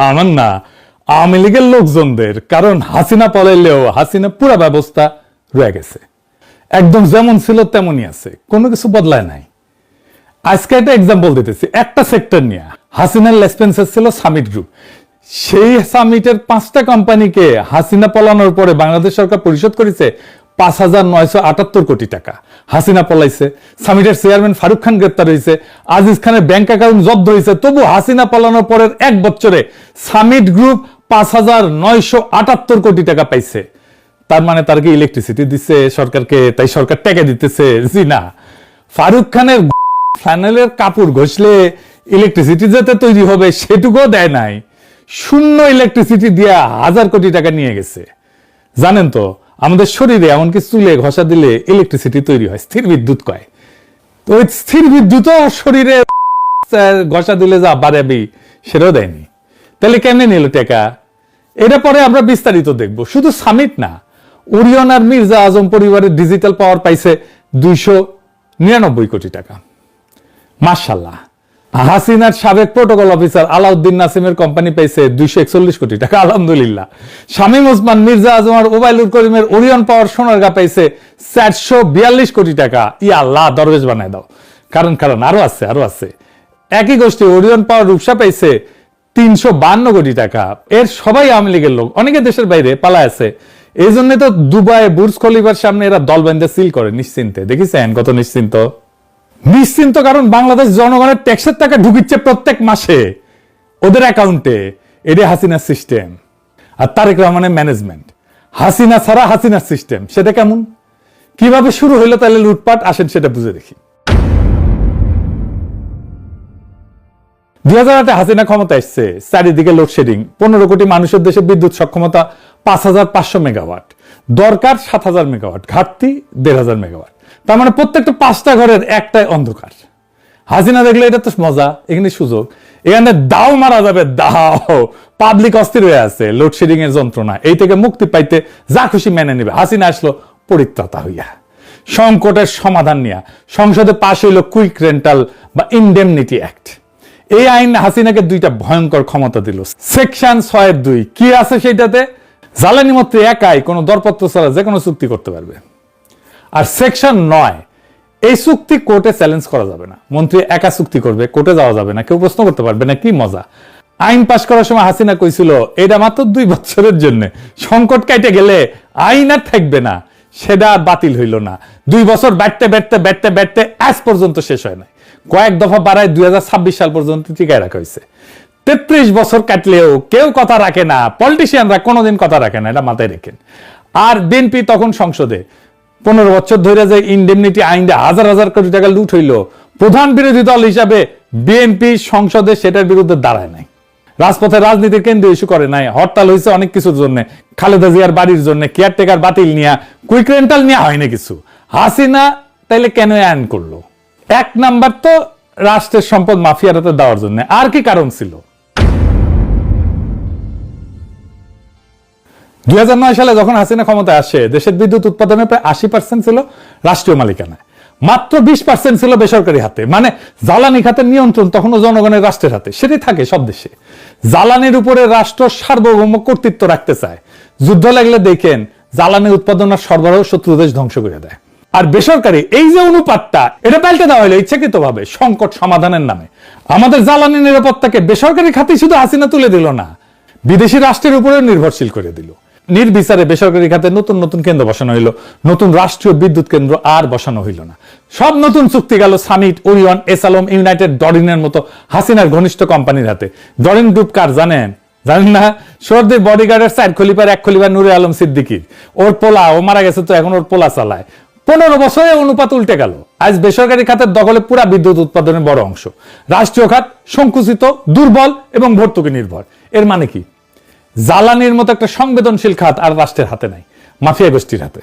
আমার না, আওয়ামী লীগের লোকজনদের। কারণ হাসিনা পলাইলেও হাসিনা পুরা ব্যবস্থা রয়ে গেছে, একদম যেমন ছিল তেমনই আছে, কোনো কিছু বদলায় নাই। আজকে একটা এক্সাম্পল দিতেছি একটা সেক্টর নিয়ে। হাসিনার লেসপেন্সার ছিল সামিট গ্রুপ। সেই সামিটের 5টা কোম্পানিকে হাসিনা পলানোর পরে বাংলাদেশ সরকার পরিশোধ করেছে 5,978 কোটি টাকা। হাসিনা পলাইছে, সামিটের চেয়ারম্যান ফারুক খান গ্রেপ্তার হয়েছে, আজিজ খানের ব্যাংক অ্যাকাউন্ট জব্দ হয়েছে, তবু হাসিনা পলানোর পরের 1 বছরে সামিট গ্রুপ 5,978 কোটি টাকা পাইছে। তার মানে তার কি ইলেকট্রিসিটি দিচ্ছে সরকারকে, তাই সরকার টাকা দিতেছে? জি না। ফারুক খানের ফ্যানেলের কাপড় ঘষলে ইলেকট্রিসিটি যাতে তৈরি হবে সেটুকুও দেয় নাই, শূন্য ইলেকট্রিসিটি দিয়া 1,000 কোটি টাকা নিয়ে গেছে। জানেন তো আমাদের শরীরে এমনকি চুলে ঘষা দিলে ইলেকট্রিসিটি তৈরি হয়, স্থির বিদ্যুৎ কয়। তো ওই স্থির বিদ্যুৎও শরীরে ঘষা দিলে যা বাড়াবি সেটাও দেয়নি। তাহলে কেমনে নিল টাকা? এটা পরে আমরা বিস্তারিত দেখব। শুধু সামিট না, ওরিয়ন আর মির্জা আজম পরিবারের ডিজিটাল পাওয়ার পাইছে 299 কোটি টাকা। মাশাআল্লাহ। হাসিনার সাবেক প্রোটোকল অফিসার আলাউদ্দিন নাসিমের কোম্পানি পাইছে 241 কোটি টাকা, আলহামদুলিল্লাহ। শামীম ওসমান, মির্জা আজম আর ওবায়দুল করিমের ওরিয়ন পাওয়ার সোনারগাঁ পাইছে 442 কোটি টাকা। ইয়া আল্লাহ, দরবেশ বানায় দাও। কারণ আরো আছে। একই গোষ্ঠী ওরিয়ন পাওয়ার রূপসা পাইছে 352 কোটি টাকা। এর সবাই আওয়ামী লীগের লোক, অনেকে দেশের বাইরে পালায় আছে। এই জন্য তো দুবাই বুর্জ খলিফার সামনে এরা দল বেঁধে সিল করে নিশ্চিন্তে। দেখেছেন কত নিশ্চিন্ত? কারণ বাংলাদেশ জনগণের ট্যাক্সের টাকা ঢুকিচ্ছে প্রত্যেক মাসে ওদের অ্যাকাউন্টে। এটাই হাসিনার সিস্টেম আর তারেক রহমানের ম্যানেজমেন্ট। হাসিনা ছাড়া হাসিনার সিস্টেম, সেটা কেমন, কিভাবে শুরু হইলো? তাহলে লুটপাট আসেন সেটা বুঝে দেখি। 2008-এ হাসিনা ক্ষমতা এসছে, চারিদিকে লোডশেডিং, 15 কোটি মানুষের দেশে বিদ্যুৎ সক্ষমতা 5,500 মেগাওয়াট, দরকার 7,000 মেগাওয়াট, ঘাটতি 1,500 মেগাওয়াট। তার মানে প্রত্যেকটা 5টা ঘরের একটাই অন্ধকার। হাসিনা দেখলে এটা তো মজা, এখানে সুযোগ, এখানে দাও মারা যাবে, দাও। পাবলিক অস্থির হয়ে আছে লোডশেডিং এর যন্ত্রণা, এই থেকে মুক্তি পাইতে যা খুশি মেনে নেবে। হাসিনা আসলো পরিত্রাতা হইয়া, সংকটের সমাধান নিয়ে সংসদে পাশ হইল কুইক রেন্টাল বা ইনডেমনিটি অ্যাক্ট। এই আইন হাসিনাকে 2টা ভয়ঙ্কর ক্ষমতা দিল। সেকশন 6(2) কি আছে সেটাতে? জ্বালানি মন্ত্রী একাই কোনো দরপত্র ছাড়া যে কোনো চুক্তি করতে পারবে। আর সেকশন 9, এই চুক্তি কোর্টে চ্যালেঞ্জ করা যাবে না, মন্ত্রী একা চুক্তি করবে, কোর্টে যাওয়া যাবে না, কেউ প্রশ্ন করতে পারবে না। কি মজা! আইন পাশ করার সময় হাসিনা কইছিল এটা মাত্র 2 বছরের জন্য, সংকট কাটে গেলে আইন আর থাকবে না। সেটা বাতিল হইল না। 2 বছর ব্যাটতে আজ পর্যন্ত শেষ হয় না, কয়েক দফা বাড়ায় 2026 সাল পর্যন্ত টিকায় রাখা হয়েছে। 33 বছর কাটলেও কেউ কথা রাখে না, পলিটিশিয়ানরা কোনোদিন কথা রাখে না, এটা মাথায় রেখেন। আর বিএনপি তখন সংসদে 15 বছর ধরে যে ইনডেমনিটি আইনটা 1,000 কোটি টাকা লুট হইল, প্রধান বিরোধী দল হিসাবে বিএনপি সংসদে সেটার বিরুদ্ধে দাঁড়ায় নাই, রাজপথে রাজনীতির কেন্দ্র ইস্যু করে নাই। হরতাল হয়েছে অনেক কিছুর জন্য, খালেদা জিয়ার বাড়ির জন্য, কেয়ারটেকার বাতিল নিয়ে, কুইক রেন্টাল নিয়ে হয়নি কিছু। হাসিনা তাইলে কেন আইন করলো? 1 নাম্বার তো রাষ্ট্রের সম্পদ মাফিয়ার হাতে দেওয়ার জন্য। আর কি কারণ ছিল? 2009 সালে যখন হাসিনা ক্ষমতায় আসে, দেশের বিদ্যুৎ উৎপাদনের প্রায় 80% ছিল রাষ্ট্রীয় মালিকানায়, মাত্র 20% ছিল বেসরকারি হাতে। মানে জ্বালানি খাতের নিয়ন্ত্রণ তখনও জনগণের, রাষ্ট্রের হাতে। সেটাই থাকে সব দেশে। জ্বালানির উপরে রাষ্ট্র সার্বভৌম কর্তৃত্ব রাখতে চায়। যুদ্ধ লাগলে দেখেন জ্বালানি উৎপাদন আর সরবরাহ শত্রু দেশ ধ্বংস করে দেয়। আর বেসরকারি এই যে অনুপাতটা, এটা পাল্টে দেওয়া হলো ইচ্ছাকৃত ভাবে সংকট সমাধানের নামে। আমাদের জ্বালানি নিরাপত্তাকে বেসরকারি খাতে শুধু হাসিনা তুলে দিল না, বিদেশি রাষ্ট্রের উপরে নির্ভরশীল করে দিল। নির্বিচারে বেসরকারি খাতে নতুন কেন্দ্র বসানো হইল, নতুন রাষ্ট্রীয় বিদ্যুৎ কেন্দ্র আর বসানো হইল না। সব নতুন চুক্তি গেল সামিট, ওরিয়ন, এসালম, ইউনাইটেড, ডরিনের মতো হাসিনার ঘনিষ্ঠ কোম্পানির হাতে। ডরিন গ্রুপ কার জানেন না? সর্দির বডিগার্ডের 4 খলিফার 1 খলিফা নূরে আলম সিদ্দিকীর। ওর পোলা, ও মারা গেছে তো এখন ওর পোলা চালায়। 15 বছরে অনুপাত উল্টে গেল। আজ বেসরকারি খাতের দখলে পুরা বিদ্যুৎ উৎপাদনের বড় অংশ। রাষ্ট্রীয় খাত সংকুচিত, দুর্বল এবং ভর্তুকি নির্ভর। এর মানে কি? জ্বালানির মতো একটা সংবেদনশীল খাত আর রাষ্ট্রের হাতে নাই, মাফিয়া গোষ্ঠীর হাতে।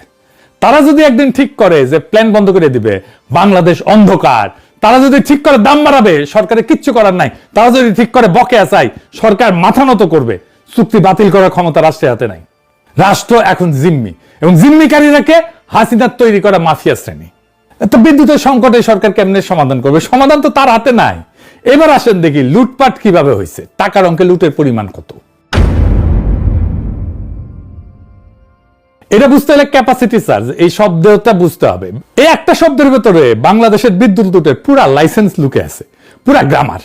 তারা যদি একদিন ঠিক করে যে প্ল্যান বন্ধ করে দিবে, বাংলাদেশ অন্ধকার, তারা যদি ঠিক করে দাম বাড়াবে, সরকারের কিচ্ছু করার নাই। তারা যদি ঠিক করে বকেয়া চাই, সরকার মাথা নত করবে। চুক্তি বাতিল করার ক্ষমতা রাষ্ট্রের হাতে নাই। রাষ্ট্র এখন জিম্মি, এবং জিম্মিকারীরাকে হাসিনার তৈরি করা মাফিয়া শ্রেণী। তো বিদ্যুতের সংকটে সরকার কেমনে সমাধান করবে? সমাধান তো তার হাতে নাই। এবার আসেন দেখি লুটপাট কিভাবে হয়েছে, টাকার অঙ্কে লুটের পরিমাণ কত। এটা বুঝতে হলে ক্যাপাসিটি চার্জ এই শব্দটা বুঝতে হবে। এই একটা শব্দের ভেতরে বাংলাদেশের বিদ্যুৎ লুটের পুরা লাইসেন্স লুকে আছে, পুরা গ্রামার,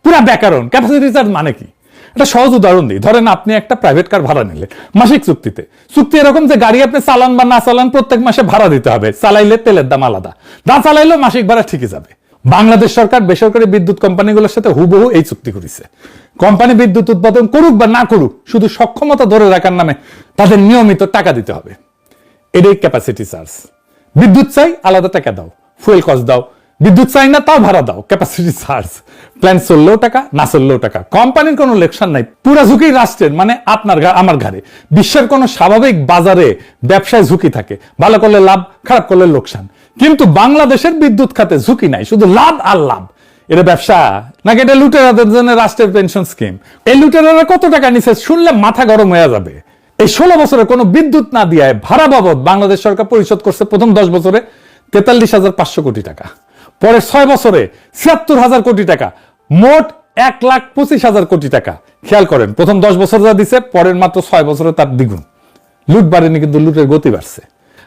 পুরা ব্যাকরণ। ক্যাপাসিটি চার্জ মানে কি? এটা সহজ উদাহরণ দিই। ধরেন আপনি একটা প্রাইভেট কার ভাড়া নিলেন মাসিক চুক্তিতে। চুক্তি এরকম যে গাড়ি আপনি চালান বা না চালান প্রত্যেক মাসে ভাড়া দিতে হবে। চালাইলে তেলের দাম আলাদা, না চালাইলেও মাসিক ভাড়া ঠিকই যাবে। বাংলাদেশ সরকার বেসরকারি বিদ্যুৎ কোম্পানিগুলোর সাথে হুবহু এই চুক্তি করেছে। কোম্পানি বিদ্যুৎ উৎপাদন করুক বা না করুক, শুধু সক্ষমতা ধরে রাখার নামে তাদের নিয়মিত টাকা দিতে হবে। এটাই ক্যাপাসিটি চার্জ। বিদ্যুৎ চাই আলাদা টাকা দাও, ফুয়েল কস্ট দাও। বিদ্যুৎ চাই না তাও ভাড়া দাও, ক্যাপাসিটি চার্জ। প্ল্যান চললেও টাকা, না চললেও টাকা। কোম্পানির কোনো লেকশন নাই, পুরা ঝুঁকি রাষ্ট্রের, মানে আপনার আমার ঘাড়ে। বিশ্বের কোনো স্বাভাবিক বাজারে ব্যবসায় ঝুঁকি থাকে, ভালো করলে লাভ, খারাপ করলে লোকসান। কিন্তু বাংলাদেশের বিদ্যুৎ খাতে ঝুঁকি নাই, শুধু লাভ আর লাভ। এটা ব্যবসা নাকি এটা লুটেরাদের জন্য রাষ্ট্রের পেনশন স্কিম? এই লুটেরারা কত টাকা নিছে শুনলে মাথা গরম হয়ে যাবে। এই 16 বছরে কোনো বিদ্যুৎ না দিয়ে ভাড়া বাবদ বাংলাদেশ সরকার পরিশোধ করছে প্রথম 10 বছরে 43,500 কোটি টাকা, পরে 6 বছরে 76,000 কোটি টাকা, মোট 1,25,000 কোটি টাকা। খেয়াল করেন, প্রথম 10 বছর যা দিছে, পরের মাত্র 6 বছরে তার দ্বিগুণ। লুট বাড়েনি, কিন্তু লুটের গতি বাড়ছে।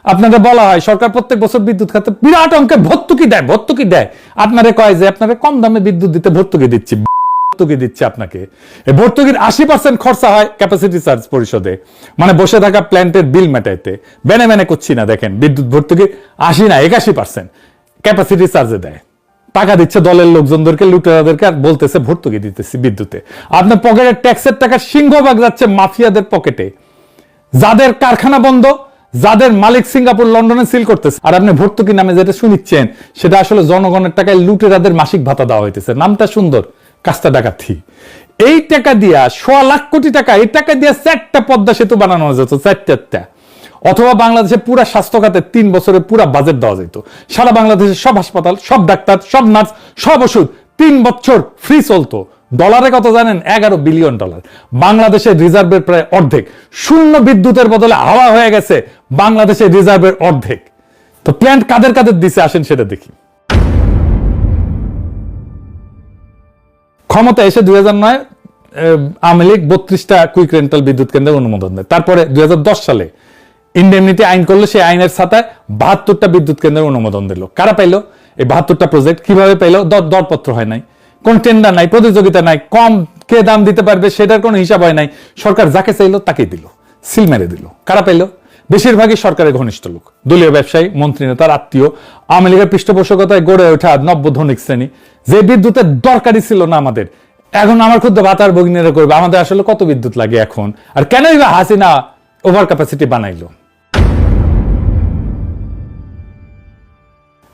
আপনাদের বলা হয় সরকার প্রত্যেক বছর বিদ্যুৎ খাতে বিরাট অঙ্কের ভর্তুকি দেয়। আপনারে কয় যে আপনারে কম দামে বিদ্যুৎ দিতে ভর্তুকি দিচ্ছি। দিচ্ছে আপনাকে। এই ভর্তুকির 80% খরচা হয় ক্যাপাসিটি চার্জ পরিশোধে, মানে বসে থাকা প্ল্যান্টের বিল মেটাইতে। বেনে করছি না, দেখেন বিদ্যুৎ ভর্তুকি 80 না 81% ক্যাপাসিটি চার্জে দেয়। টাকা দিচ্ছে দলের লোকজনদেরকে, লুটেরাদেরকে, আর বলতেছে ভর্তুকি দিতেছি বিদ্যুতে। আপনার পকেটের ট্যাক্সের টাকা সিংহভাগ যাচ্ছে মাফিয়াদের পকেটে, যাদের কারখানা বন্ধ, যাদের মালিক সিঙ্গাপুর লন্ডনে সিল করতেছে। আর আপনি ভর্তুকি নামে যেটা শুনিচ্ছেন সেটা আসলে জনগণের টাকায় লুটেরাদের মাসিক ভাতা দেওয়া হইতেছে। নামটা সুন্দর, কাস্তা ডাকাতি। এই টাকা দিয়া 1.25 লাখ কোটি টাকা, এই টাকা দিয়া 4টা পদ্মা সেতু বানানো যেত, 4টা। অথবা বাংলাদেশে পুরা স্বাস্থ্য খাতে 3 বছরে পুরা বাজেট দেওয়া যেত। সারা বাংলাদেশের সব হাসপাতাল, সব ডাক্তার, সব নার্স, সব ওষুধ 3 বছর ফ্রি চলতো। ডলারে কত জানেন? $11 বিলিয়ন। বাংলাদেশের রিজার্ভের প্রায় অর্ধেক। শূন্য বিদ্যুতের বদলে হাওয়া হয়ে গেছে বাংলাদেশের রিজার্ভের অর্ধেক। তো প্ল্যান্ট কাদের কাদের দিছে আসেন সেটা দেখি। ক্ষমতা এসে 2009 আওয়ামী লীগ 32টা কুইক রেন্টাল বিদ্যুৎ কেন্দ্রের অনুমোদন দেয়। তারপরে 2010 সালে ইন্ডেমনিটি আইন করলো, সেই আইনের ছাতায় 72টা বিদ্যুৎ কেন্দ্রের অনুমোদন দিল। কারা পাইলো এই 72টা প্রজেক্ট? কিভাবে পাইলো? দরপত্র হয় নাই, কোন টেন্ডার নাই, প্রতিযোগিতা নাই, কম কে দাম দিতে পারবে সেটার কোনো হিসাব হয় নাই। সরকার যাকে চাইলো তাকেই দিল, সিল মেরে দিল। কারা পাইলো? বেশিরভাগই সরকারের ঘনিষ্ঠ লোক, দলীয় ব্যবসায়ী, মন্ত্রী নেতার আত্মীয়, আওয়ামী লীগের পৃষ্ঠপোষকতায় গড়ে ওঠা নব্য ধনিক শ্রেণী। যে বিদ্যুতের দরকারই ছিল না আমাদের, এখন আমার ক্ষুদ্র ভাতার ভগিনীরা করবে। আমাদের আসলে কত বিদ্যুৎ লাগে এখন? আর কেনই বা হাসিনা ওভার ক্যাপাসিটি বানাইলো?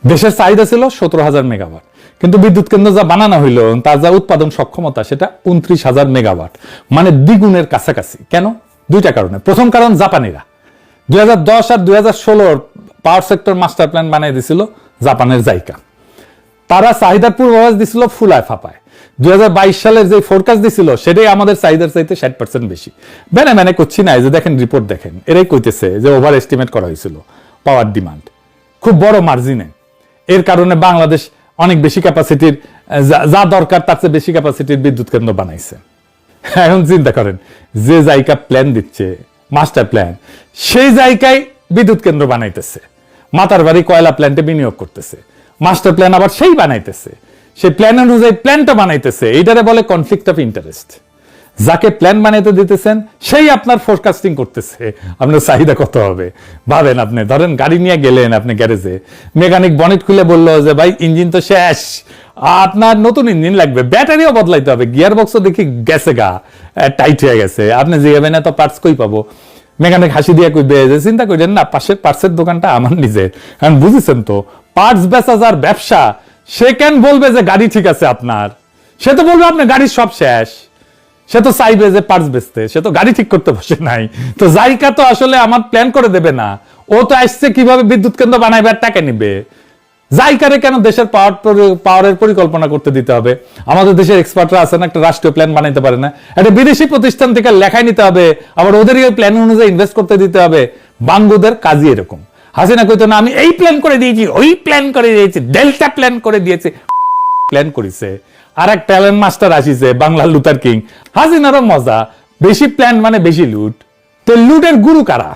দেশের চাহিদা ছিল 17,000 মেগাওয়াট, কিন্তু বিদ্যুৎ কেন্দ্র যা বানানো হইলো তার যা উৎপাদন সক্ষমতা সেটা 29,000 মেগাওয়াট, মানে দ্বিগুণের কাছাকাছি। কেন? 2টা কারণে। প্রথম কারণ, জাপানিরা 2010 আর 2016 পাওয়ার সেক্টর মাস্টার প্ল্যান বানিয়ে দিছিল জাপানের জাইকা। তারা চাহিদার পূর্বাভাস দিছিল ফুলায় ফাপায়। 2022 সালের যে ফোরকাস্ট দিছিল সেটাই আমাদের চাহিদার চাইতে 60% বেশি। মানে করছি না, যে দেখেন রিপোর্ট দেখেন, এরাই কইতেছে যে ওভার এস্টিমেট করা হয়েছিল পাওয়ার ডিমান্ড খুব বড় মার্জিনে। এর কারণে বাংলাদেশ অনেক বেশি ক্যাপাসিটির, যা দরকার তার চেয়ে বেশি ক্যাপাসিটির বিদ্যুৎ কেন্দ্র বানাইছে। এখন চিন্তা করেন, যে জায়গা প্ল্যান দিচ্ছে মাস্টার প্ল্যান, সেই জায়গায় বিদ্যুৎ কেন্দ্র বানাইতেছে, মাতার বাড়ি কয়লা প্ল্যান্টে বিনিয়োগ করতেছে, মাস্টার প্ল্যান আবার সেই বানাইতেছে, সেই প্ল্যান অনুযায়ী প্ল্যানটা বানাইতেছে। এইটারে বলে কনফ্লিক্ট অফ ইন্টারেস্ট। যাকে প্ল্যান বানাইতে দিতেছেন সেই আপনার ফোরকাস্টিং করতেছে আপনার চাহিদা কত হবে। ভাবেন, আপনি ধরেন গাড়ি নিয়ে গেলেন আপনি গ্যারেজে, মেকানিক বনেট খুলে বললো যে ভাই ইঞ্জিন তো শেষ, আপনার নতুন ইঞ্জিন লাগবে, ব্যাটারিও বদলাইতে হবে, গিয়ার বক্সও দেখি গেছে গা, টাইট হয়ে গেছে, আপনি জিগাবেন এত পার্টস কই পাবো? মেকানিক হাসি দিয়ে কইবে যে চিন্তা করেন না, পাশের পার্টসের দোকানটা আমার নিজের। কারণ বুঝেছেন তো, পার্টস বেচা যার ব্যবসা, সে কেন বলবে যে গাড়ি ঠিক আছে আপনার? সে তো বলবে আপনার গাড়ির সব শেষ। সে তো চাইবে যে পার্টস বেচতে, সে তো গাড়ি ঠিক করতে বসে নাই। তো জাইকা তো আসলে আমার প্ল্যান করে দেবে না, ও তো আসছে কিভাবে বিদ্যুৎ কেন্দ্র বানাইবে আর টাকা নিবে। জাইকারে কেন দেশের পাওয়ারের পরিকল্পনা করতে দিতে হবে? আমাদের দেশের এক্সপার্টরা আছেন, একটা রাষ্ট্রীয় প্ল্যান বানাইতে পারে না? একটা বিদেশি প্রতিষ্ঠান থেকে লেখাই নিতে হবে, আবার ওদেরই ওই প্ল্যান অনুযায়ী ইনভেস্ট করতে দিতে হবে। বাঙ্গুদের কাজই এরকম। হাসিনা কইতো না আমি এই প্ল্যান করে দিয়েছি, ওই প্ল্যান করে দিয়েছি, ডেল্টা প্ল্যান করে দিয়েছে, প্ল্যান করেছে। আর এক ট্যালেন্ট মাস্টার আসিছে, বাংলা লুথার কিং। হাসিনারও মজা, বেশি প্ল্যান মানে বেশি লুট। তো লুটের গুরু কারা?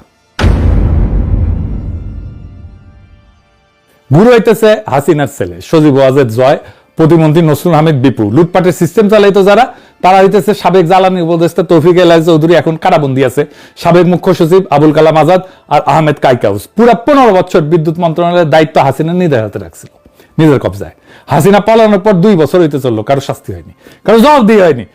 গুরু হইতেছে হাসিনার ছেলে সজীব ওয়াজেদ জয়, প্রতিমন্ত্রী নসরুল আহমেদ বিপু। লুটপাটের সিস্টেম চালাইতো যারা, তারা হইতেছে সাবেক জ্বালানি উপদেষ্টা তৌফিক এলাহি চৌধুরী, এখন কারাবন্দী আছে, সাবেক মুখ্য সচিব আবুল কালাম আজাদ আর আহমেদ কাইকাউস। পুরা 15 বছর বিদ্যুৎ মন্ত্রণালয়ের দায়িত্ব হাসিনা নিজের হাতে রাখছিল, নিজের কবজায়। হাসিনা পালানোর পর 2 বছর হইতে চললো, কারো শাস্তি হয়নি, কারো জবাবদিহি হয়নি।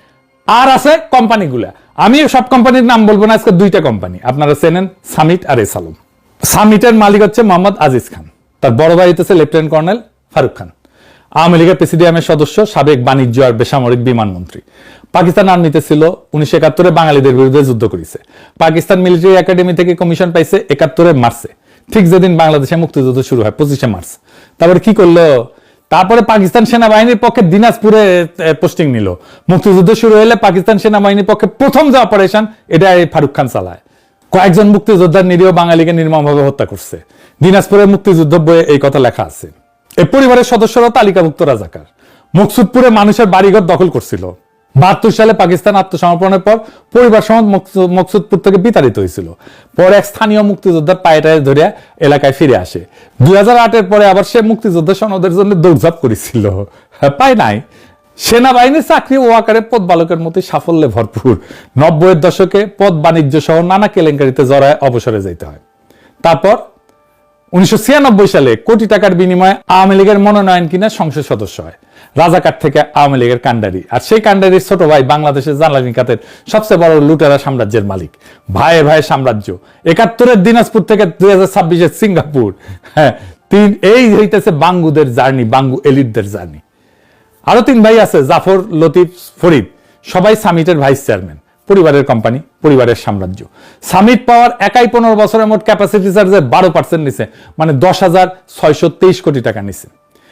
আর আছে কোম্পানিগুলা, আমি সব কোম্পানির নাম বলবো না, আজকে 2টা কোম্পানি আপনারা চেনেন, সামিট আর এসালম। সামিটের মালিক হচ্ছে মোহাম্মদ আজিজ খান, তার বড় ভাই হইতেছে লেফটেন্যান্ট কর্নেল ফারুক খান, আওয়ামী লীগের প্রেসিডিয়ামের সদস্য, সাবেক বাণিজ্য আর বেসামরিক বিমান মন্ত্রী। পাকিস্তান আর্মিতে ছিল, 1971-এ বাঙালিদের বিরুদ্ধে যুদ্ধ করেছে। পাকিস্তান মিলিটারি একাডেমি থেকে কমিশন পাইছে 71-এ মার্চে, ঠিক যেদিন বাংলাদেশে মুক্তিযুদ্ধ শুরু হয়, 25শে মার্চ। তারপরে কি করলো? তারপরে পাকিস্তান সেনাবাহিনীর পক্ষে দিনাজপুরে পোস্টিং নিল। মুক্তিযুদ্ধ শুরু হলে পাকিস্তান সেনাবাহিনীর পক্ষে প্রথম যে অপারেশন, এটা ফারুক খান চালায়। কয়েকজন মুক্তিযোদ্ধার নিরীহ বাঙালিকে নির্মমভাবে হত্যা করছে। দিনাজপুরের মুক্তিযুদ্ধ বইয়ে এই কথা লেখা আছে। এই পরিবারের সদস্যরা তালিকাভুক্ত রাজাকার। মকসুদপুরে মানুষের বাড়িঘর দখল করছিল। 72 সালে পাকিস্তান আত্মসমর্পণের পর পরিবার সমাজ মকসুদপুর থেকে বিতাড়িত হয়েছিল। পরে এক স্থানীয় মুক্তিযোদ্ধার পায়েটায় ধরে এলাকায় ফিরে আসে। 2008-এর পরে আবার সে মুক্তিযোদ্ধা সনদের জন্য দৌড়ঝাঁপ করেছিল, পায় নাই। সেনাবাহিনীর চাকরি ও আকারে পদ বালকের মতো সাফল্যে ভরপুর। 90-এর দশকে পদ বাণিজ্য সহ নানা কেলেঙ্কারিতে জড়ায় অবসরে যেতে হয়। তারপর 1996 সালে কোটি টাকার বিনিময়ে আওয়ামী লীগের মনোনয়ন কিনে সংসদ সদস্য হয়। রাজাকার থেকে আওয়ামী লীগের কান্ডারি, আর সেই কান্ডারির ছোট ভাই বাংলাদেশের জ্বালানি খাতের সবচেয়ে বড় লুটেরা সাম্রাজ্যের মালিক। ভাইয়ে ভাইয়ে সাম্রাজ্য। 71-এর দিনাজপুর থেকে 2026-এর সিঙ্গাপুর। হ্যাঁ, এই হইতেছে বাঙ্গুদের জার্নি, বাঙ্গু এলিটদের জার্নি। আরো 3 ভাই আছে, জাফর, লতিফ, ফরিদ, সবাই সামিটের ভাইস চেয়ারম্যান। পরিবারের কোম্পানি, পরিবারের সাম্রাজ্য। সামিট পাওয়ার একাই 15 বছরের মোট ক্যাপাসিটি চার্জে 12% নিছে, মানে 10,623 কোটি টাকা নিছে।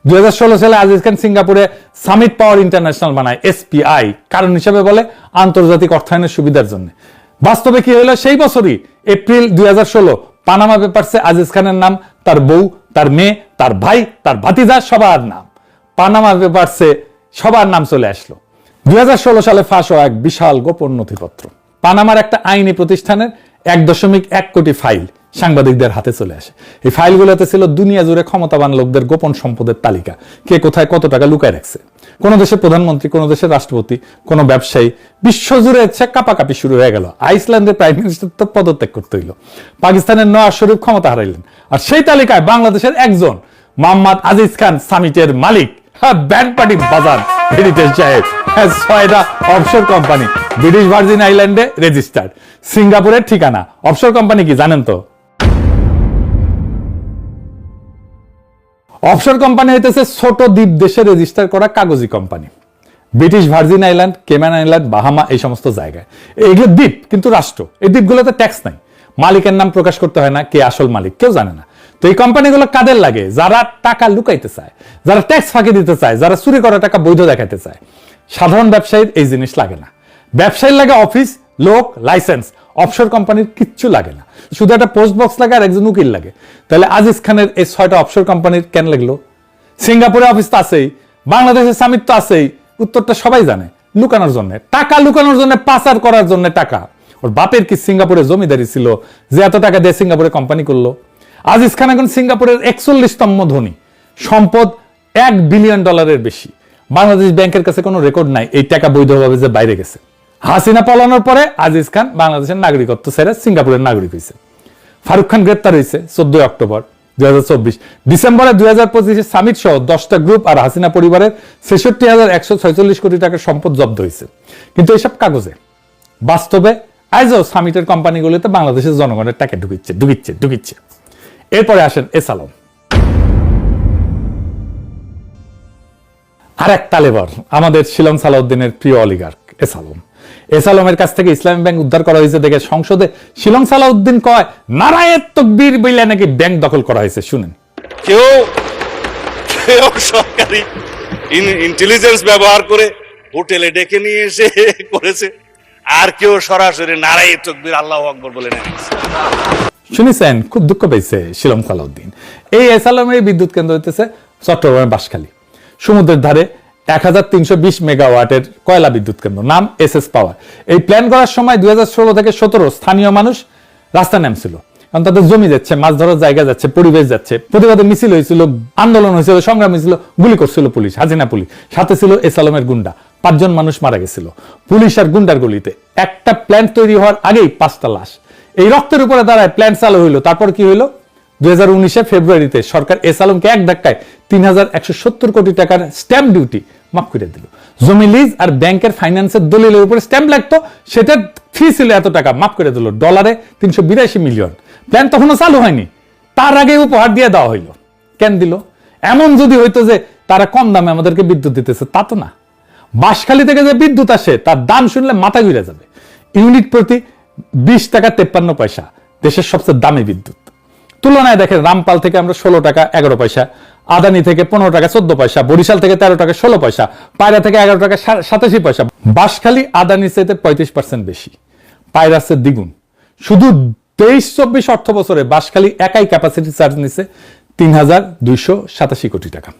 2016 সালে আজিজ খান সিঙ্গাপুরে সামিট পাওয়ার ইন্টারন্যাশনাল বানায়, এসপিআই, কারণ হিসেবে বলে আন্তর্জাতিক অর্থায়নের সুবিধার জন্য। বাস্তবে কি হলো? সেই বছরই এপ্রিল 2016 পানামা পেপারসে আজিজ খানের নাম, তার বউ, তার মেয়ে, তার ভাই, তার ভাতিজা, সবার নাম পানামা পেপারসে সবার নাম চলে আসলো। 2016 সালে ফাঁস হওয়া এক বিশাল গোপন নথিপত্র, পানামার একটা আইনি প্রতিষ্ঠানের 1.1 কোটি ফাইল সাংবাদিকদের হাতে চলে আসে। এই ফাইলগুলোতে ছিল দুনিয়া জুড়ে ক্ষমতাবান লোকদের গোপন সম্পদের তালিকা, কে কোথায় কত টাকা লুকায় রাখছে। কোন দেশের প্রধানমন্ত্রী, কোন দেশের রাষ্ট্রপতি, কোন ব্যবসায়ী, বিশ্বজুড়ে কাপাকাপি শুরু হয়ে গেল। আইসল্যান্ডের প্রাইম মিনিস্টার তো পদত্যাগ করতে হইল। পাকিস্তানের নওয়াজ শরীফ ক্ষমতা হারাইলেন। আর সেই তালিকায় বাংলাদেশের একজন, মোহাম্মদ আজিজ খান, সামিটের মালিক। ব্যান্ড পার্টি বাজার হেরিটেজ সাহেব। 6টা অফশোর কোম্পানি, ব্রিটিশ ভার্জিন আইল্যান্ডে রেজিস্টার্ড। সিঙ্গাপুরের ঠিকানা। অফশোর কোম্পানি কি জানেন তো? অফশোর কোম্পানি হইতেছে ছোট দ্বীপ দেশে রেজিস্টার করা কাগজি company. British Virgin Island, Cayman Island, Bahamas, এই সমস্ত জায়গায়। এগুলো দ্বীপ কিন্তু রাষ্ট্র। এই দ্বীপগুলোতে ট্যাক্স নাই, মালিকের নাম প্রকাশ করতে হয় না, কে আসল মালিক কেউ জানে না। তো এই কোম্পানিগুলো কাদের লাগে? যারা টাকা লুকাইতে চায়, যারা ট্যাক্স ফাঁকি দিতে চায়, যারা চুরি করা টাকা বৈধ দেখাতে চায়। সাধারণ ব্যবসায়ীর এই জিনিস লাগে না। ব্যবসায়ীর লাগে অফিস, লোক, লাইসেন্স। অফশোর কোম্পানির কিচ্ছু লাগে না, শুধু একটা পোস্ট বক্স লাগে আর একজন উকিল লাগে। তাহলে আজিজ খানের এই 6টা অফশোর কোম্পানির কেন লাগলো? সিঙ্গাপুরে অফিস তো আছেই, বাংলাদেশের সামিট তো আছেই। উত্তরটা সবাই জানে, লুকানোর জন্য টাকা, লুকানোর জন্য, পাচার করার জন্য টাকা। ওর বাপের কি সিঙ্গাপুরে জমিদারি ছিল যে এত টাকা দিয়ে সিঙ্গাপুরে কোম্পানি করলো? আজিজ খান এখন সিঙ্গাপুরের 41তম ধনী, সম্পদ $1 বিলিয়ন বেশি। বাংলাদেশ ব্যাংকের কাছে কোনো রেকর্ড নাই এই টাকা বৈধভাবে যে বাইরে গেছে। হাসিনা পালানোর পরে আজিজ খান বাংলাদেশের নাগরিকত্ব ছেড়ে সিঙ্গাপুরের নাগরিক হয়েছে। ফারুক খান গ্রেপ্তার হয়েছে 14 অক্টোবর 2024। ডিসেম্বরে 2025 সামিট সহ 10টা গ্রুপ আর হাসিনা পরিবারের 66,146 কোটি টাকার সম্পদ জব্দ হয়েছে। কিন্তু এসব কাগজে, বাস্তবে আজও সামিটের কোম্পানিগুলোতে বাংলাদেশের জনগণের টাকা ঢুকিচ্ছে। এরপরে আসেন এসালম, আর এক তালেবর, আমাদের শিলং সালাউদ্দিনের প্রিয় অলিগার্ক এসালম। এসালমের কাছ থেকে ইসলামী ব্যাংক উদ্ধার করা হয়েছে দেখে সংসদে শিলং সালাউদ্দিন কয়, নারায়ের তকবীর বইলে নাকি ব্যাংক দখল করা হয়েছে। শুনেন, কেউ সরকারি ইন্টেলিজেন্স ব্যবহার করে হোটেলে ডেকে নিয়ে এসে করেছে, আর কেউ সরাসরি নারায়ের তকবীর আল্লাহু আকবার বলে নেয়। শুনেছেন? খুব দুঃখ পেয়েছে শিলম সালাউদ্দিন। এই এসালামের এই বিদ্যুৎ কেন্দ্র হইতেছে চট্টগ্রামের বাঁশখালী, সমুদ্রের ধারে 1320 মেগাওয়াটের কয়লা বিদ্যুৎ কেন্দ্র, নাম এসএস পাওয়ার। এই প্ল্যান করার সময় 2016 থেকে 17 স্থানীয় মানুষ রাস্তা নামছিল, কারণ তাদের জমি যাচ্ছে, মাছ ধরার জায়গা যাচ্ছে, পরিবেশ যাচ্ছে। প্রতিবাদে মিছিল হয়েছিল, আন্দোলন হয়েছিল, সংগ্রাম হয়েছিল, গুলি করছিল পুলিশ, হাসিনা পুলিশ, সাথে ছিল এসালামের গুন্ডা। 5 জন মানুষ মারা গেছিল পুলিশ আর গুন্ডার গুলিতে। একটা প্ল্যান তৈরি হওয়ার আগেই 5টা লাশ। এই রক্তের উপরে দাঁড়ায় প্ল্যান চালু হইলো। তারপর কি হইলো? 2019 ফেব্রুয়ারিতে সরকার এসালামকে এক ধাক্কায় 3170 কোটি টাকার স্ট্যাম্প ডিউটি মাফ করে দিল। জমি লিজ আর ব্যাংকের ফাইন্যান্সের দলিলের উপরে স্ট্যাম্প লাগতো, সেটা ফি ছিল এত টাকা, মাফ করে দিল, ডলারে 382 মিলিয়ন। প্ল্যান তখনও চালু হয়নি, তার আগে উপহার দিয়ে দেওয়া হইলো। কেন দিল? এমন যদি হইতো যে তারা কম দামে আমাদেরকে বিদ্যুৎ দিতেছে, তা তো না। বাঁশখালী থেকে যে বিদ্যুৎ আসে তার দাম শুনলে মাথা ঘুরে যাবে। ইউনিট প্রতি 20 টাকা 53 পয়সা, দেশের সবচেয়ে দামি বিদ্যুৎ। তুলনায় দেখেন, রামপাল থেকে আমরা 16 টাকা 11 পয়সা, আদানি থেকে 15 টাকা 14 পয়সা, বরিশাল থেকে 13 টাকা 16 পয়সা, পায়রা থেকে 11 টাকা 87 পয়সা। বাঁশখালী আদানির চাইতে 35% বেশি, পায়রার চেয়ে দ্বিগুণ। শুধু 23-24 অর্থ বছরে বাঁশখালী একাই ক্যাপাসিটি চার্জ নিছে 3287 কোটি টাকা।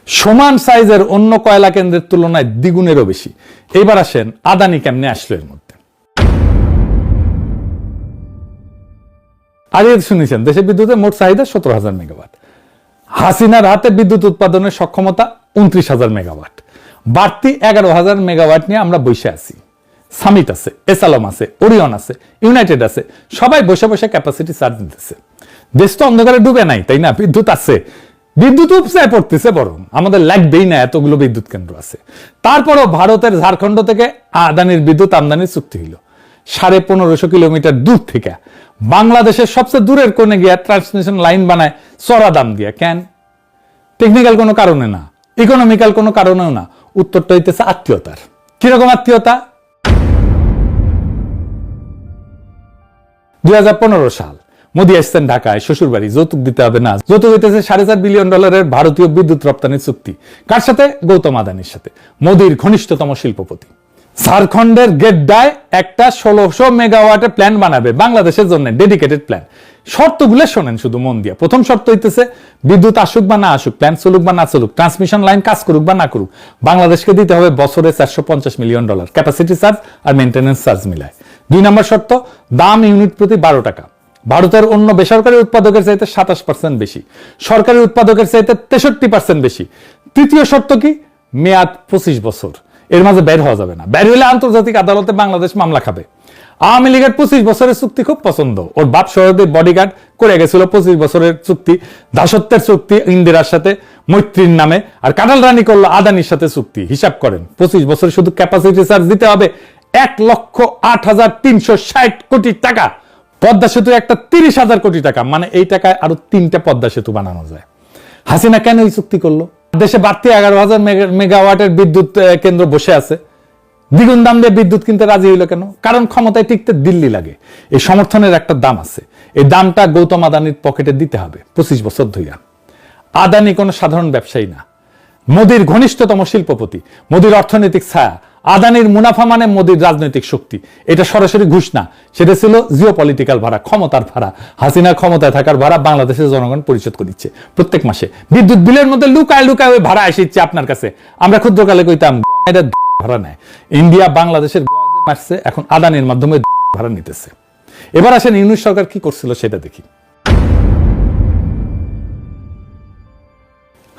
সমান সাইজের অন্য কয়লা কেন্দ্রের তুলনায় দ্বিগুণেরও বেশি। এবার আসেন আদানি কেমনে আসলো এর মধ্যে। আগে শুনেছেন দেশে বিদ্যুতের মোট চাহিদা 17,000 মেগাওয়াট। হাসিনার হাতে বিদ্যুৎ উৎপাদনের সক্ষমতা 29,000 মেগাওয়াট। বাড়তি 11,000 মেগাওয়াট নিয়ে আমরা বসে আছি। সামিট আছে, এসালম আছে, ওরিয়ন আছে, ইউনাইটেড আছে, সবাই বসে বসে ক্যাপাসিটি চার্জ নিতেছে। দেশ তো অন্ধকারে ডুবে নাই, তাই না? বিদ্যুৎ আছে, বিদ্যুৎ উপচায় পড়তেছে, বরং আমাদের লাগবেই না, এতগুলো বিদ্যুৎ কেন্দ্র আছে। তারপরও ভারতের ঝাড়খণ্ড থেকে আদানির বিদ্যুৎ আমদানির চুক্তি হইল 1550 কিলোমিটার দূর থেকে। বাংলাদেশের সবচেয়ে দূরের কোণে গিয়া ট্রান্সমিশন লাইন বানায় চড়া দাম দিয়া। কেন? টেকনিক্যাল কোনো কারণে না, ইকোনমিক্যাল কোনো কারণেও না। উত্তরটা হইতেছে আত্মীয়তার। কিরকম আত্মীয়তা? 2015 সাল, মোদী আসছেন ঢাকায়, শ্বশুর বাড়ি, যৌতুক দিতে হবে না। যৌতুক হইতেছে $4.5 বিলিয়ন ভারতীয় বিদ্যুৎ রপ্তানির চুক্তি। কার সাথে? গৌতম আদানির সাথে, মোদীর ঘনিষ্ঠতম শিল্পপতি। ঝাড়খণ্ডের গেড্ডায় একটা 1600 মেগাওয়াটের প্ল্যান বানাবে বাংলাদেশের জন্য, ডেডিকেটেড প্ল্যান। শর্তগুলো শোনেন শুধু মন দিয়া। প্রথম শর্ত হইতেছে বিদ্যুৎ আসুক বা না আসুক, প্ল্যান চলুক বা না চলুক, ট্রান্সমিশন লাইন কাজ করুক বা না করুক, বাংলাদেশকে দিতে হবে বছরে $450 মিলিয়ন ক্যাপাসিটি চার্জ আর মেইনটেনেন্স চার্জ মিলায়। 2 নম্বর শর্ত, দাম ইউনিট প্রতি 12 টাকা। ভারতের অন্য বেসরকারি উৎপাদকের চাইতে 27% বেশি, সরকারি উৎপাদকের চাইতে 63% বেশি। তৃতীয় শর্ত কি? মেয়াদ 25 বছর। এর মাঝে বের হওয়া যাবে না। বের হইলে আন্তর্জাতিক আদালতে বাংলাদেশ মামলা খাবে। আওয়ামী লীগের 25 বছরের চুক্তি খুব পছন্দ। ওর বাপ সহদের বডিগার্ড করে গেছিল 25 বছরের চুক্তি, দাসত্বের চুক্তি ইন্দিরার সাথে মৈত্রীর নামে, আর কাঁঠাল রানী করলো আদানির সাথে চুক্তি। হিসাব করেন, 25 বছরে শুধু ক্যাপাসিটি চার্জ দিতে হবে 1,08,360 কোটি টাকা। পদ্মা সেতু একটা 30,000 কোটি টাকা, মানে এই টাকায় আরো 3টা পদ্মা সেতু বানানো যায়। হাসিনা কেন এই চুক্তি করলো? দেশে বাড়তি 11,000 মেগাওয়াটের বিদ্যুৎ কেন্দ্র বসে আছে, দ্বিগুণ দাম দিয়ে বিদ্যুৎ কিনতে রাজি হইল কেন? কারণ ক্ষমতায় টিকতে দিল্লি লাগে। এই সমর্থনের একটা দাম আছে, এই দামটা গৌতম আদানির পকেটে দিতে হবে 25 বছর ধইরা। আদানি কোনো সাধারণ ব্যবসায়ী না, মোদীর ঘনিষ্ঠতম শিল্পপতি, মোদীর অর্থনৈতিক ছায়া। আদানির মুনাফা মানে মোদীর রাজনৈতিক শক্তি। এটা সরাসরি ঘুষ না, সেটা ছিল জিওপলিটিক্যাল ভাড়া, ক্ষমতার ভাড়া। হাসিনার ক্ষমতায় থাকার ভাড়া বাংলাদেশের জনগণ পরিশোধ করে দিচ্ছে প্রত্যেক মাসে। বিদ্যুৎ বিলের মধ্যে লুকায় লুকায় ওই ভাড়া এসেছে আপনার কাছে। আমরা ক্ষুদ্রকালে কইতাম এটা ভাড়া নেয়। ইন্ডিয়া বাংলাদেশের মারছে, এখন আদানির মাধ্যমে ভাড়া নিতেছে। এবার আসেন ইউনূস সরকার কি করছিল সেটা দেখি।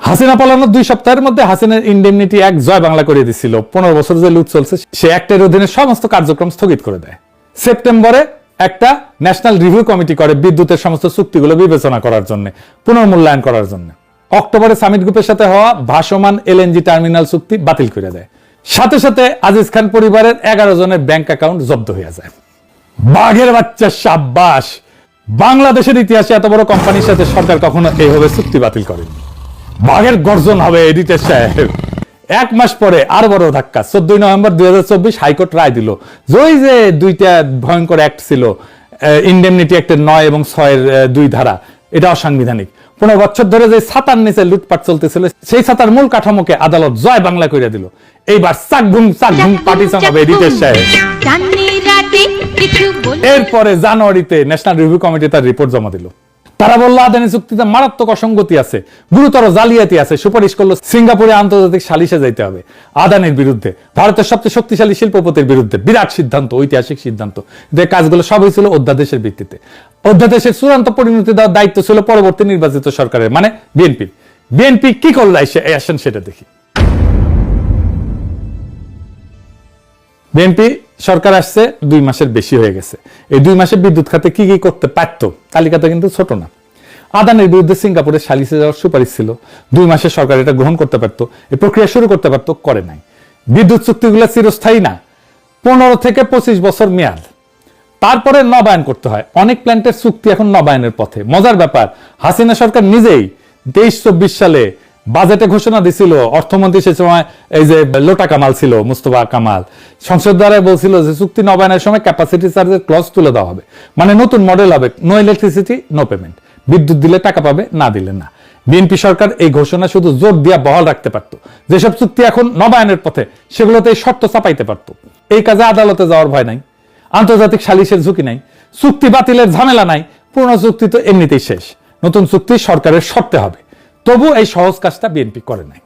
হাসিনা পালানোর 2 সপ্তাহের মধ্যে হাসিনার ইনডেমনিটি এক জয় বাংলা করে দিছিল। 15 বছর যে লুট চলছে সে অ্যাক্টের অধীনে সমস্ত কার্যক্রম স্থগিত করে দেয়। সেপ্টেম্বরে একটা ন্যাশনাল রিভিউ কমিটি করে বিদ্যুতের সমস্ত চুক্তিগুলো বিবেচনা করার জন্য, পুনর্মূল্যায়ন করার জন্য। অক্টোবরে সামিট গ্রুপের সাথে হওয়া ভাসমান এলএনজি টার্মিনাল চুক্তি বাতিল করে দেয়। সাথে সাথে আজিজ খান পরিবারের 11 জনের ব্যাংক অ্যাকাউন্ট জব্দ হয়ে যায়। বাঘের বাচ্চা সাব্বাস! বাংলাদেশের ইতিহাসে এত বড় কোম্পানির সাথে সরকার কখনো এইভাবে চুক্তি বাতিল করেনি। বাঘের গর্জন হবে এডিটর সাহেব। 1 মাস পরে আর বড় ধাক্কা। 14 নভেম্বর 2024 হাইকোর্ট রায় দিল যে 2টা ভয়ঙ্কর অ্যাক্ট ছিল, ইনডেমনিটি অ্যাক্টের 9 এবং 6 এর 2 ধারা, এটা অসাংবিধানিক। 15 বছর ধরে যে ছাতার নিচে লুটপাট চলতেছিল সেই ছাতার মূল কাঠামোকে আদালত জয় বাংলা করে দিল। এইবার চাকঘুম পার্টিশন হবে এডিটর সাহেব। এরপরে জানুয়ারিতে ন্যাশনাল রিভিউ কমিটি তার রিপোর্ট জমা দিল। তারা বলল আদানি চুক্তিতে মারাত্মক অসঙ্গতি আছে, গুরুতর জালিয়াতি আছে, সুপারিশ করলো সিঙ্গাপুরে আন্তর্জাতিক সালিশে যাইতে হবে আদানির বিরুদ্ধে, ভারতের সবচেয়ে শক্তিশালী শিল্পপতির বিরুদ্ধে। বিরাট সিদ্ধান্ত, ঐতিহাসিক সিদ্ধান্ত। যে কাজগুলো সব হয়েছিল অধ্যাদেশের ভিত্তিতে। অধ্যাদেশের চূড়ান্ত পরিণতি দেওয়ার দায়িত্ব ছিল পরবর্তী নির্বাচিত সরকারের, মানে বিএনপির। বিএনপি কি করলো আসেন সেটা দেখি। বিএনপি সরকার আসছে 2 মাসের বেশি হয়ে গেছে। এই 2 মাসে বিদ্যুৎ খাতে কি কি করতে পারতো, তালিকাটা কিন্তু ছোট না। আদানির বিরুদ্ধে সিঙ্গাপুরে সালিশে যাওয়ার সুপারিশ ছিল, 2 মাসে সরকার এটা গ্রহণ করতে পারতো, এই প্রক্রিয়া শুরু করতে পারতো, করে নাই। বিদ্যুৎ চুক্তিগুলো চিরস্থায়ী না, 15 থেকে 25 বছর মেয়াদ, তারপরে নবায়ন করতে হয়। অনেক প্ল্যান্টের চুক্তি এখন নবায়নের পথে। মজার ব্যাপার, হাসিনা সরকার নিজেই 23-24 সালে বাজেটে ঘোষণা দিছিল, অর্থমন্ত্রী সে সময় এই যে লোটা কামাল ছিল, মুস্তফা কামাল, সংসদ দ্বারা বলছিল যে চুক্তি নবায়নের সময় ক্যাপাসিটি চার্জের ক্লজ তুলে দেওয়া হবে, মানে নতুন মডেল হবে, নো ইলেকট্রিসিটি নো পেমেন্ট, বিদ্যুৎ দিলে টাকা পাবে, না দিলে না। বিএনপি সরকার এই ঘোষণা শুধু জোর দিয়া বহাল রাখতে পারত। যেসব চুক্তি এখন নবায়নের পথে সেগুলোতে এই শর্ত চাপাইতে পারত। এই কাজে আদালতে যাওয়ার ভয় নাই, আন্তর্জাতিক সালিশের ঝুঁকি নাই, চুক্তি বাতিলের ঝামেলা নাই। পুরনো চুক্তি তো এমনিতেই শেষ, নতুন চুক্তি সরকারের শর্তে হবে। তবু এই সহজ কাজটা বিএনপি করে নাই।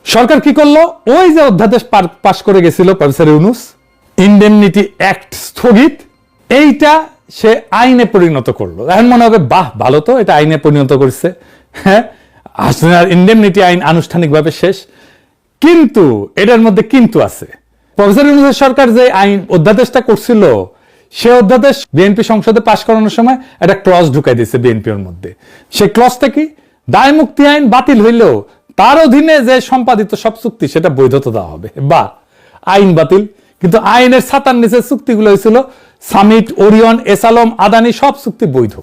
সরকার কি করলো, ওই যে অধ্যাদেশ পাশ করে গেছিল প্রফেসর ইউনূস, ইনডেমনিটি অ্যাক্ট স্থগিত, এইটা সে আইনে পরিণত করলো। এখন মনে হবে বাহ ভালো তো, এটা আইনে পরিণত করছে। হ্যাঁ, ইনডেমনিটি আইন আনুষ্ঠানিকভাবে শেষ, কিন্তু এটার মধ্যে কিন্তু আছে। প্রফেসর ইউনূসের সরকার যে আইন অধ্যাদেশটা করছিল, সে অধ্যাদেশ বিএনপি সংসদে পাশ করানোর সময় একটা ক্লজ ঢুকাই দিয়েছে বিএনপির মধ্যে। সেই ক্লজটা কি, দায় মুক্তি আইন বাতিল হইলেও তার অধীনে যে সম্পাদিত সব চুক্তি সেটা বৈধতা দেওয়া হবে। বা আইন বাতিল, কিন্তু আইনের ছাতার নিচে চুক্তিগুলো হয়েছিল সামিট, ওরিয়ন, এসালম, আদানি, সব চুক্তি বৈধ,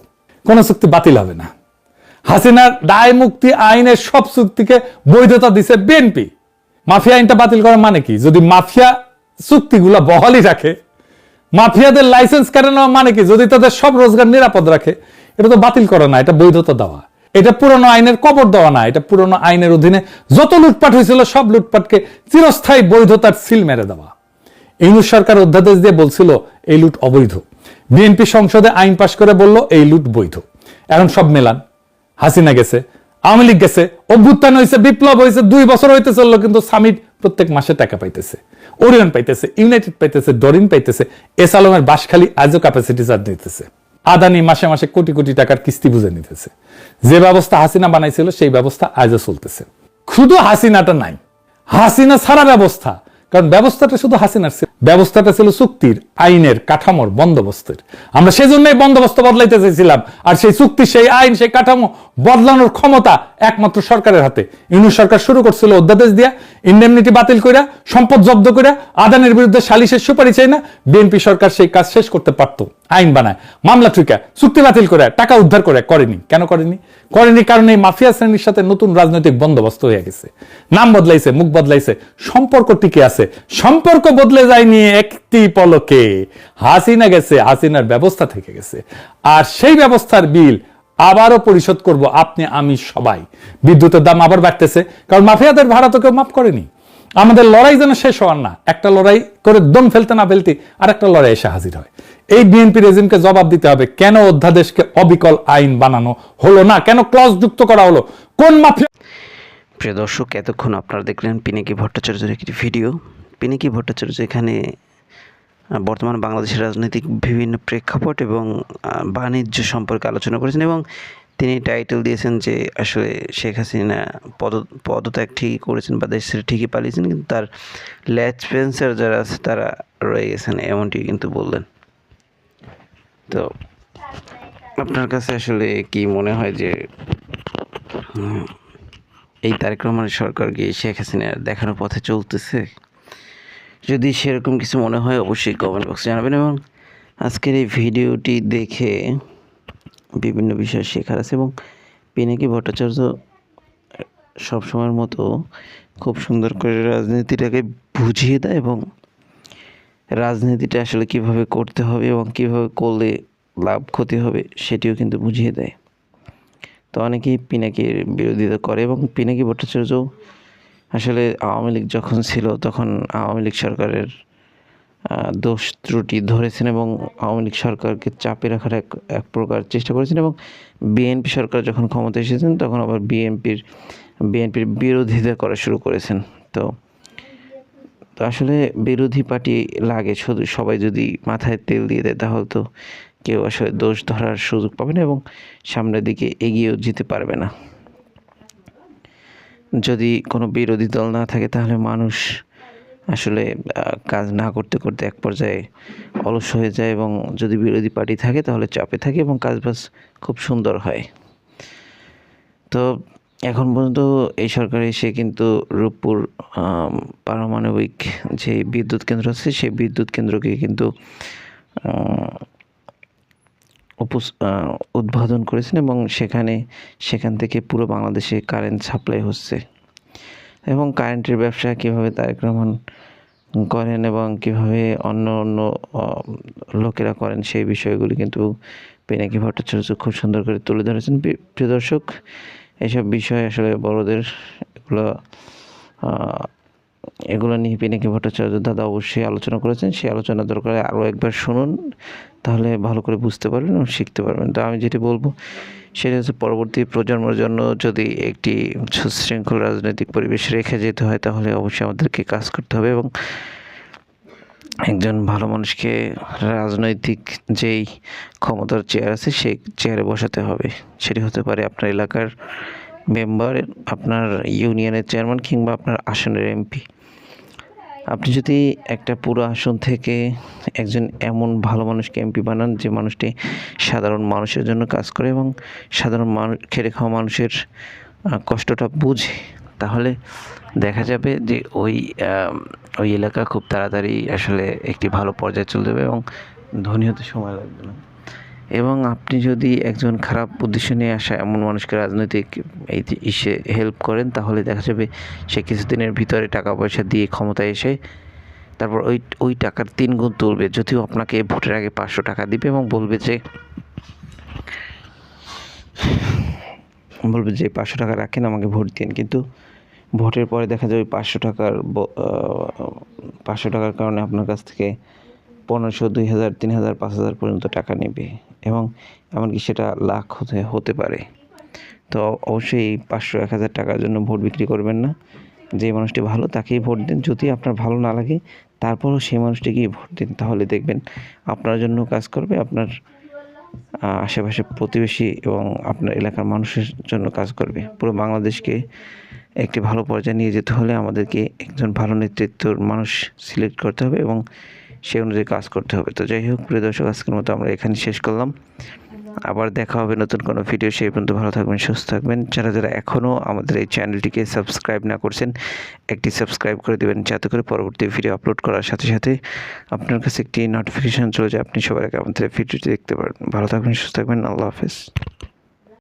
কোন চুক্তি বাতিল হবে না। হাসিনার দায় মুক্তি আইনের সব চুক্তিকে বৈধতা দিছে বিএনপি। মাফিয়া আইনটা বাতিল করার মানে কি, যদি মাফিয়া চুক্তিগুলো বহালই রাখে, মাফিয়াদের লাইসেন্স কেড়ে নেওয়া মানে কি, যদি তাদের সব রোজগার নিরাপদ রাখে, এটা তো বাতিল করা না, এটা বৈধতা দেওয়া। এটা পুরনো আইনের কবর দেওয়া না, এটা পুরনো আইনের অধীনে যত লুটপাট হয়েছিল সব লুটপাটকে চিরস্থায়ী বৈধতার সিল মেরে দেওয়া। ইউনূস সরকার অধ্যাদেশ দিয়ে বলছিল এই লুট অবৈধ, বিএনপি সংসদে আইন পাশ করে বলল এই লুট বৈধ। এখন সব মেলান, হাসিনা গেছে, আওয়ামী লীগ গেছে, অভ্যুত্থান হয়েছে, বিপ্লব হয়েছে, 2 বছর হইতে চললো, কিন্তু সামিট প্রত্যেক মাসে টাকা পাইতেছে, ওরিয়ন পাইতেছে, ইউনাইটেড পাইতেছে, ডরিন পাইতেছে, এসালমের বাসখালী আজও ক্যাপাসিটি চার্জ নিতেছে, আদানি মাসে মাসে কোটি কোটি টাকার কিস্তি বুঝে নিতেছে। যে ব্যবস্থা হাসিনা বানাইছিল সেই ব্যবস্থা আজও চলতেছে। শুধু হাসিনাটা নাই, হাসিনা ছাড়া ব্যবস্থা, কারণ ব্যবস্থাটা শুধু হাসিনার ছিল, ব্যবস্থাটা ছিল চুক্তির, আইনের, কাঠামোর, বন্দোবস্তের। আমরা সেজন্যই বন্দোবস্ত বদলাইতে চাইছিলাম, আর সেই চুক্তি, সেই আইন, সেই কাঠামো বদলানোর ক্ষমতা একমাত্র সরকারের হাতে। ইউনূস সরকার শুরু করছিল অধ্যাদেশ দিয়া, ইনডেমনিটি বাতিল কইরা, সম্পদ জব্দ কইরা, আদানির বিরুদ্ধে সালিশের সুপারিশ চাই না। বিএনপি সরকার সেই কাজ শেষ করতে পারত, আইন বানায়, মামলা ঠুকা, চুক্তি বাতিল করে, টাকা উদ্ধার করে, করেনি। কেন করেনি? কারণ এই মাফিয়া শ্রেণীর সাথে নতুন রাজনৈতিক বন্দোবস্ত হয়ে গেছে, নাম বদলাইছে, মুখ বদলাইছে, সম্পর্ক টিকে আছে। সম্পর্ক বদলে যায়নি একটি পলকে, হাসিনা গেছে, হাসিনার ব্যবস্থা থেকে গেছে, আর সেই ব্যবস্থার বিল আবারও পরিশোধ করব আপনি, আমি, সবাই। বিদ্যুতের দাম আবার বাড়তেছে, কারণ মাফিয়াদের ভাড়া তো কেউ মাফ করেনি। আমাদের লড়াই যেন শেষ হওয়ার না, একটা লড়াই করে দম ফেলতে না ফেলতে আর একটা লড়াই এসে হাজির হয়। এই বিএনপি রেজিমকে জবাব দিতে হবে, কেন অধ্যাদেশকে অবিকল আইন বানানো হলো না, কেন ক্লজ যুক্ত করা হলো, কোন মাফিয়া। প্রিয় দর্শক, এতক্ষণ আপনারা দেখলেন পিনাকি ভট্টাচার্যের একটি ভিডিও। পিনাকি ভট্টাচার্য এখানে বর্তমান বাংলাদেশের রাজনৈতিক বিভিন্ন প্রেক্ষাপট এবং বাণিজ্য সম্পর্কে আলোচনা করেছেন, এবং তিনি টাইটেল দিয়েছেন যে আসলে শেখ হাসিনা পদত্যাগ ঠিকই করেছেন বা দেশ ছেড়ে ঠিকই পালিয়েছেন, কিন্তু তার ল্যাচ ফেন্সার যারা আছে তারা রয়ে গেছেন, এমনটি কিন্তু বললেন। তো আপনার কাছে আসলে কি মনে হয় যে এই তারেক রহমানের সরকার কি শেখ হাসিনার দেখানোর পথে চলতেছে? যদি সেরকম কিছু মনে হয় অবশ্যই কমেন্ট বক্সে জানাবেন, এবং আজকের এই ভিডিওটি দেখে বিভিন্ন বিষয় শেখার আছে। এবং পিনাকি ভট্টাচার্য সবসময়ের মতো খুব সুন্দর করে রাজনীতিটাকে বুঝিয়ে দেয়, এবং রাজনীতিটা আসলে কিভাবে করতে হবে এবং কিভাবে করলে লাভ ক্ষতি হবে সেটিও কিন্তু বুঝিয়ে দেয়। তো অনেকেই পিনাকির বিরোধিতা করে, এবং পিনাকি ভট্টাচার্য আসলে আওয়ামী লীগ যখন ছিল তখন আওয়ামী লীগ সরকারের দোষ ত্রুটি ধরেছেন এবং আওয়ামী লীগ সরকারকে চাপে রাখার এক প্রকার চেষ্টা করেছেন এবং বিএনপি সরকার যখন ক্ষমতায় এসেছেন তখন আবার বিএনপির বিরোধিতা করা শুরু করেছেন। তো তো আসলে বিরোধী পার্টি লাগে, শুধু সবাই যদি মাথায় তেল দিয়ে দেয় তাহলে তো কেউ আসলে দোষ ধরার সুযোগ পাবে না এবং সামনের দিকে এগিয়েও যেতে পারবে না। যদি কোনো বিরোধী দল না থাকে তাহলে মানুষ আসলে কাজ না করতে করতে এক পর্যায়ে অলস হয়ে যায় এবং যদি বিরোধী পার্টি থাকে তাহলে চাপে থাকে এবং কাজবাজ খুব সুন্দর হয়। তো এখন পর্যন্ত এই সরকার এসে কিন্তু রূপপুর পারমাণবিক যে বিদ্যুৎ কেন্দ্র আছে সেই বিদ্যুৎ কেন্দ্রকে কিন্তু উদ্বোধন করেছেন এবং সেখান থেকে পুরো বাংলাদেশে কারেন্ট সাপ্লাই হচ্ছে এবং কারেন্টের ব্যবসা কীভাবে তারেক রহমান করেন এবং কীভাবে অন্য লোকেরা করেন সেই বিষয়গুলি কিন্তু পিনাকি ভট্টাচার্য খুব সুন্দর করে তুলে ধরেছেন। প্রিয় দর্শক, এইসব বিষয় আসলে বড়দের এগুলো নিয়ে পিনাকি ভট্টাচার্য দাদা অবশ্যই আলোচনা করেছেন। সেই আলোচনা দরকার আরও একবার শুনুন, তাহলে ভালো করে বুঝতে পারবেন এবং শিখতে পারবেন। তো আমি যেটি বলবো সেটা হচ্ছে পরবর্তী প্রজন্মের জন্য যদি একটি সুশৃঙ্খল রাজনৈতিক পরিবেশ রেখে যেতে হয় তাহলে অবশ্যই আমাদেরকে কাজ করতে হবে এবং একজন ভালো মানুষকে রাজনৈতিক যেই ক্ষমতার চেয়ার আছে সেই চেয়ারে বসাতে হবে। সেটি হতে পারে আপনার এলাকার মেম্বার, আপনার ইউনিয়নের চেয়ারম্যান কিংবা আপনার আসনের এমপি। আপনি যদি একটা পুরো আসন থেকে একজন এমন ভালো মানুষকে এমপি বানান যে মানুষটি সাধারণ মানুষের জন্য কাজ করে এবং সাধারণ মানুষ খেটে খাওয়া মানুষের কষ্টটা বুঝে, তাহলে দেখা যাবে যে ওই এলাকা খুব তাড়াতাড়ি আসলে একটি ভালো পর্যায়ে চলে যাবে এবং ধনী হতে সময় লাগবে না। এবং আপনি যদি একজন খারাপ উদ্দেশ্য নিয়ে আসা এমন মানুষকে রাজনৈতিক হেল্প করেন তাহলে দেখা যাবে সে কিছুদিনের ভিতরে টাকা পয়সা দিয়ে ক্ষমতায় এসে তারপর ওই টাকার 3 গুণ তুলবে, যদিও আপনাকে ভোটের আগে 500 টাকা দিবে এবং বলবে যে 500 টাকা রাখেন, আমাকে ভোট দিন। কিন্তু ভোটের পরে দেখা যায় ওই 500 টাকার কারণে আপনার কাছ থেকে 1500, 2000, 3000, 5000 পর্যন্ত টাকা নেবে এবং এমনকি সেটা লাখ হতে পারে। তো অবশ্যই 500, 1000 টাকার জন্য ভোট বিক্রি করবেন না। যে মানুষটি ভালো তাকেই ভোট দিন, যদি আপনার ভালো না লাগে তারপরও সেই মানুষটিকেই ভোট দিন, তাহলে দেখবেন আপনার জন্য কাজ করবে, আপনার আশেপাশে প্রতিবেশী এবং আপনার এলাকার মানুষের জন্য কাজ করবে। পুরো বাংলাদেশকে একটি ভালো পর্যায়ে নিয়ে যেতে হলে আমাদেরকে একজন ভালো নেতৃত্বর মানুষ সিলেক্ট করতে হবে এবং সেই অনুযায়ী কাজ করতে হবে। তো যাই হোক প্রিয় দর্শক, আজকের মতো আমরা এখানে শেষ করলাম। আবার দেখা হবে নতুন কোনো ভিডিও। সেই পর্যন্ত ভালো থাকবেন, সুস্থ থাকবেন। যারা এখনও আমাদের এই চ্যানেলটিকে সাবস্ক্রাইব না করছেন একটি সাবস্ক্রাইব করে দেবেন, যাতে করে পরবর্তী ভিডিও আপলোড করার সাথে সাথে আপনার কাছে একটি নোটিফিকেশান চলে যায়, আপনি সবার আগে আমাদের ভিডিওটি দেখতে পারেন। ভালো থাকবেন, সুস্থ থাকবেন। আল্লাহ হাফেজ।